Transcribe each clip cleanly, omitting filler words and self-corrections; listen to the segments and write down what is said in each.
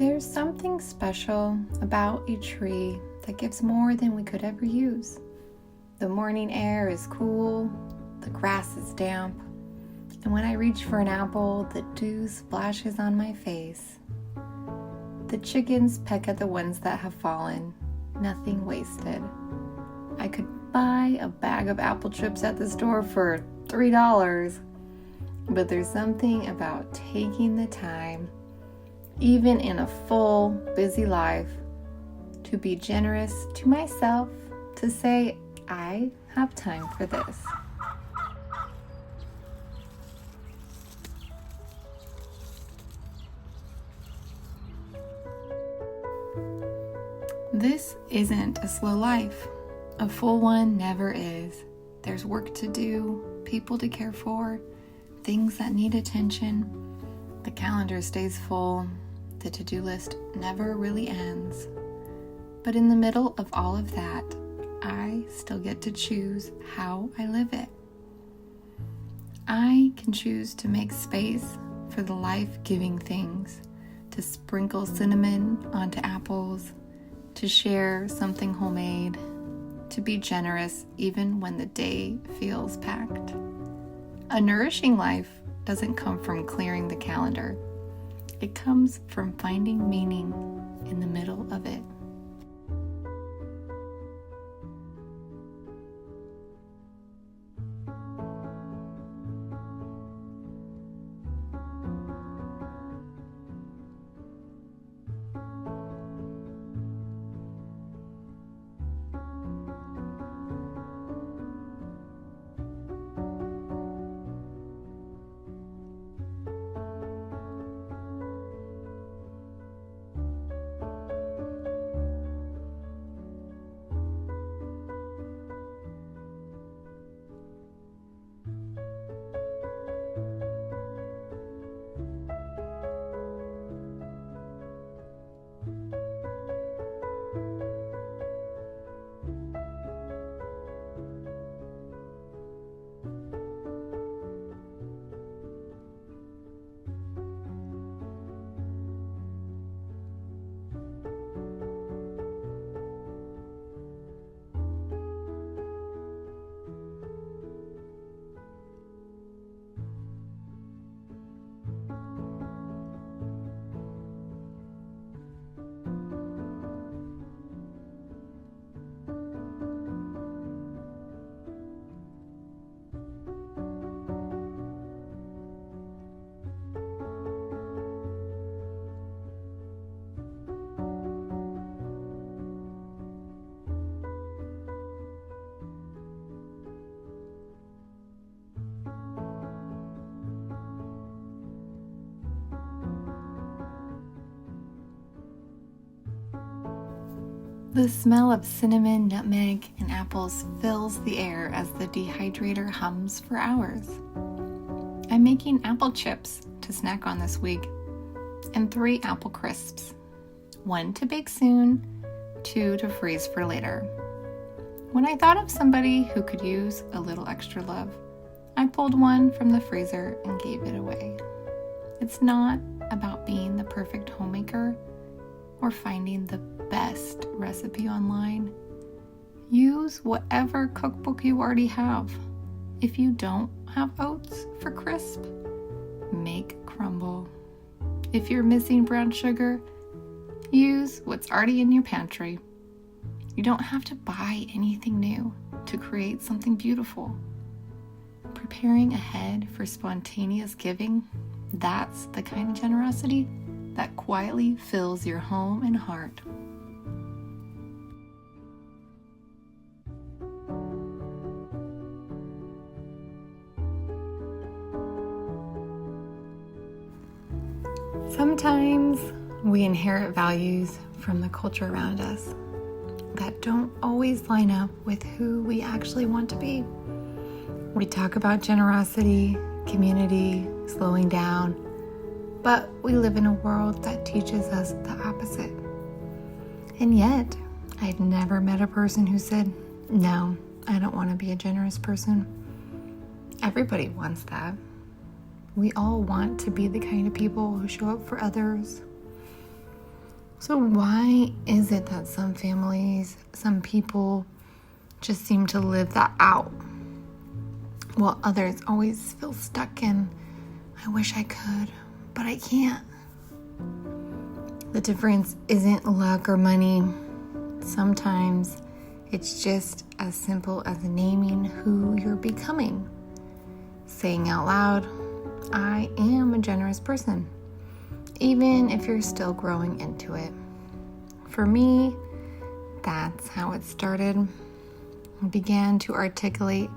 There's something special about a tree that gives more than we could ever use. The morning air is cool, the grass is damp, and when I reach for an apple, the dew splashes on my face. The chickens peck at the ones that have fallen, nothing wasted. I could buy a bag of apple chips at the store for $3, but there's something about taking the time, even in a full, busy life, to be generous to myself, to say, I have time for this. This isn't a slow life. A full one never is. There's work to do, people to care for, things that need attention. The calendar stays full. The to-do list never really ends. But in the middle of all of that, I still get to choose how I live it. I can choose to make space for the life-giving things, to sprinkle cinnamon onto apples, to share something homemade, to be generous even when the day feels packed. A nourishing life doesn't come from clearing the calendar. It comes from finding meaning in the middle of it. The smell of cinnamon, nutmeg, and apples fills the air as the dehydrator hums for hours. I'm making apple chips to snack on this week, and 3 apple crisps. 1 to bake soon, 2 to freeze for later. When I thought of somebody who could use a little extra love, I pulled 1 from the freezer and gave it away. It's not about being the perfect homemaker or finding the best recipe online. Use whatever cookbook you already have. If you don't have oats for crisp, make crumble. If you're missing brown sugar, use what's already in your pantry. You don't have to buy anything new to create something beautiful. Preparing ahead for spontaneous giving, that's the kind of generosity that quietly fills your home and heart. Sometimes we inherit values from the culture around us that don't always line up with who we actually want to be. We talk about generosity, community, slowing down, but we live in a world that teaches us the opposite. And yet, I'd never met a person who said, no, I don't want to be a generous person. Everybody wants that. We all want to be the kind of people who show up for others, So why is it that some families, some people just seem to live that out, while others always feel stuck in, I wish I could, but I can't? The difference isn't luck or money. Sometimes it's just as simple as naming who you're becoming. Saying out loud, I am a generous person, even if you're still growing into it. For me, that's how it started. I began to articulate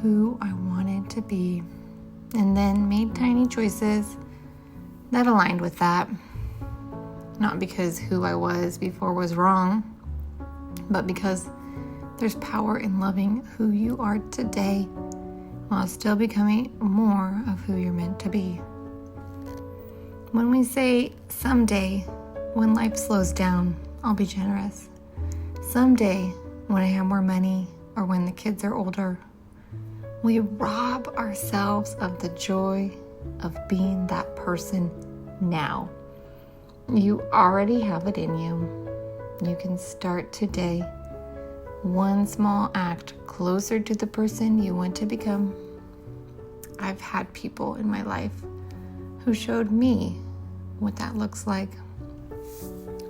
who I wanted to be, and then made tiny choices that aligned with that. Not because who I was before was wrong, but because there's power in loving who you are today while still becoming more of who you're meant to be. When we say someday, when life slows down, I'll be generous. Someday, when I have more money or when the kids are older, we rob ourselves of the joy of being that person now. You already have it in you. You can start today. One small act closer to the person you want to become. I've had people in my life who showed me what that looks like.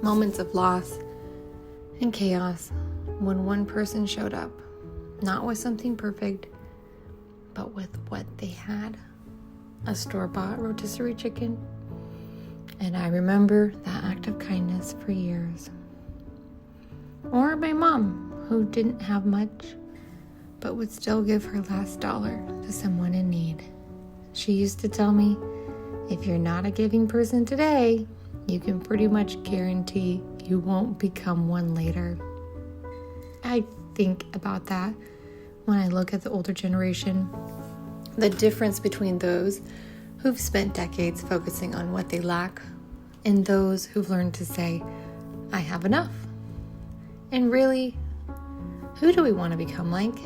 Moments of loss and chaos when one person showed up, not with something perfect, but with what they had. A store-bought rotisserie chicken. And I remember that act of kindness for years. Or my mom, who didn't have much, but would still give her last dollar to someone in need. She used to tell me, if you're not a giving person today, you can pretty much guarantee you won't become one later. I think about that when I look at the older generation, the difference between those who've spent decades focusing on what they lack and those who've learned to say, I have enough. And really, who do we want to become like?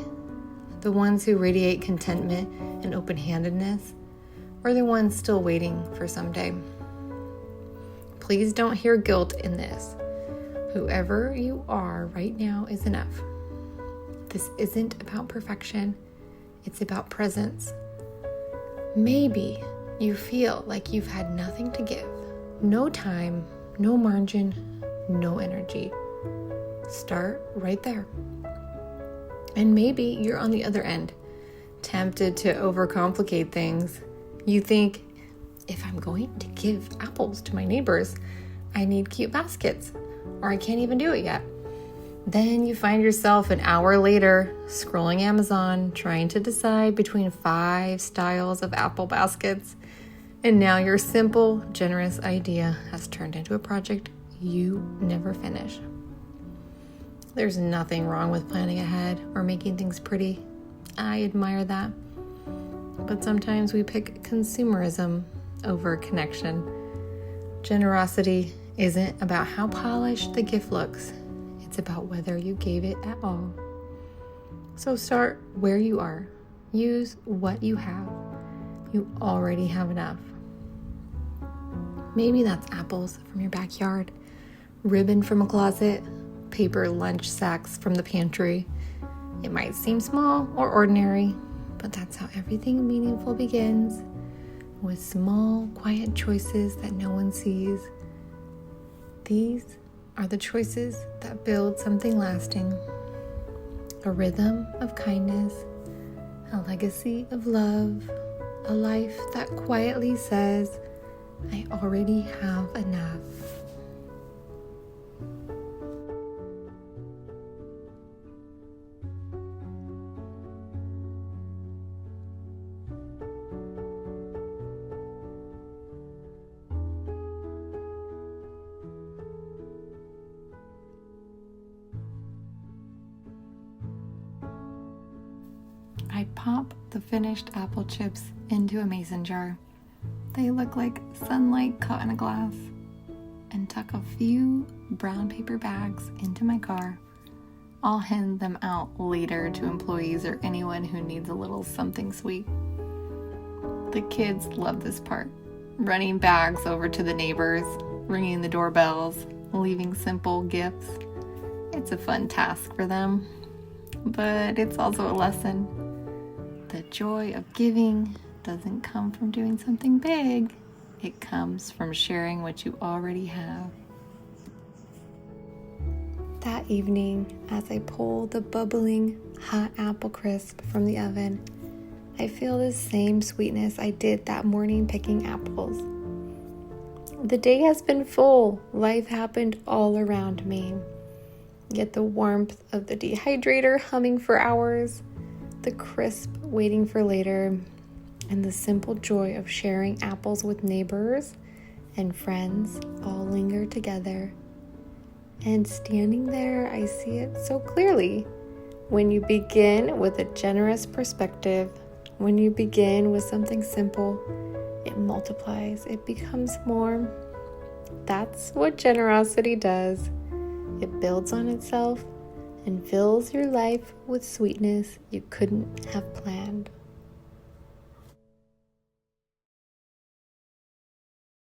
The ones who radiate contentment and open-handedness, or the ones still waiting for someday? Please don't hear guilt in this. Whoever you are right now is enough. This isn't about perfection. It's about presence. Maybe you feel like you've had nothing to give. No time, no margin, no energy. Start right there. And maybe you're on the other end, tempted to overcomplicate things. You think, if I'm going to give apples to my neighbors, I need cute baskets, or I can't even do it yet. Then you find yourself an hour later scrolling Amazon, trying to decide between 5 styles of apple baskets. And now your simple, generous idea has turned into a project you never finish. There's nothing wrong with planning ahead or making things pretty. I admire that. But sometimes we pick consumerism over connection. Generosity isn't about how polished the gift looks. It's about whether you gave it at all. So start where you are. Use what you have. You already have enough. Maybe that's apples from your backyard, ribbon from a closet, paper lunch sacks from the pantry. It might seem small or ordinary, but that's how everything meaningful begins, with small, quiet choices that no one sees. These are the choices that build something lasting, a rhythm of kindness, a legacy of love, a life that quietly says, I already have enough. I pop the finished apple chips into a mason jar. They look like sunlight caught in a glass, and tuck a few brown paper bags into my car. I'll hand them out later to employees or anyone who needs a little something sweet. The kids love this part, running bags over to the neighbors, ringing the doorbells, leaving simple gifts. It's a fun task for them, but it's also a lesson. The joy of giving doesn't come from doing something big. It comes from sharing what you already have. That evening, as I pull the bubbling hot apple crisp from the oven, I feel the same sweetness I did that morning picking apples. The day has been full. Life happened all around me. Yet the warmth of the dehydrator humming for hours, the crisp waiting for later, and the simple joy of sharing apples with neighbors and friends all linger together. And standing there, I see it so clearly. When you begin with a generous perspective, when you begin with something simple, it multiplies, it becomes more. That's what generosity does. It builds on itself and fills your life with sweetness you couldn't have planned.